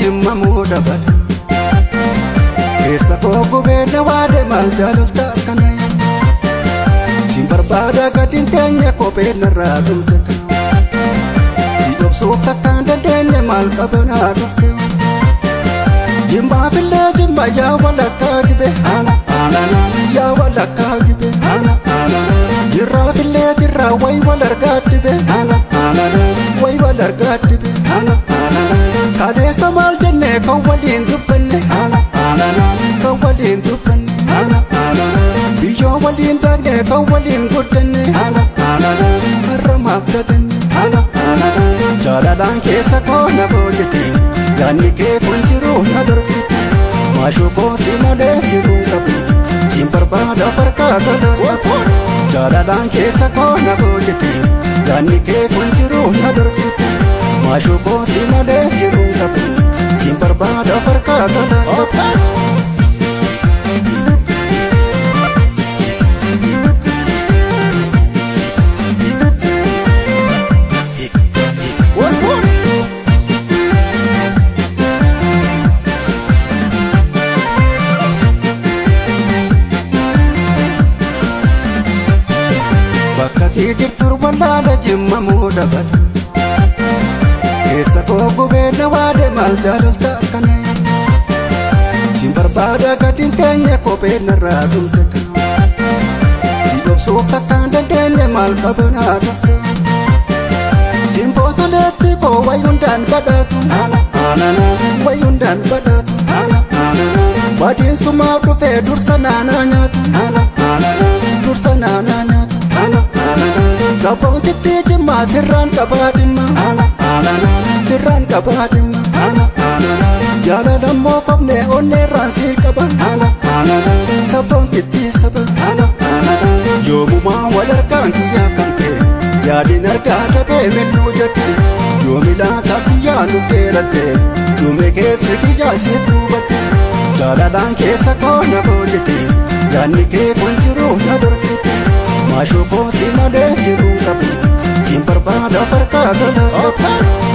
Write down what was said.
jimma muuda bada keessa koo gubeenya waade maal jaalalta akkana si barbaada gadin teenya kophee narraa dhumte si obsuuf takkaan dandeenya maal qabanaa dhufte jimmaa fillee jimma yaa walakkaa gibe haala yaa walakkaa gibe haala jirraa fillee jirraa way wal argaa dhibe haala way wal argaa dhibe haala kaleessa maal jennee kan waliin dubbanne haala kan waliin dubbanne haala biyyoo waliin daaknee kan waliin guddanne haala har'a maaf gatanne haala jaalalaan keessa koo na boojjete yaanni kee kun jiruu na dorgite maashuu koo si malee jiruu qabu siin barbaada farkaa tolas qabu jaalalaan keessa koo na boojjete yaanni kee kun jiruu na dorgite maashuu koo si malee jiruu qabu siin barbaada farkaa tolas qabu. Bakkati jirtur wallaala jimma muuda bada keessa koo gubeenya waade maal jaalalta akkana siin barbaada gadin teenya kophee narraa dhumte si obsuuf takkaan dandeenya maal qabanaa dhufte siin bootoleetti koo way hundaan badhaatu way hundaan badhaatu badiinsumaaf dhufee dursa naanaa nyaatu dursa naanaa nyaatu sabootitti jimmaa sirraan qabaadhimma sirraan qabaadhimma jaalalammoo fafnee onneerraan sii qaba sabootitti saba yoomumaa wal argaan kiyyaa kan kee yaadin argaa dhabee minnuu jette yoomilaa guyyaa nu dheeratte yuume keessi kiyyaa siif duubatte jaalalaan keessa koo na boojjete yaanni kee kun jiruu na dorgite maashuu koo si malee jiruu qabu siin barbaada farkaa tolas qabu.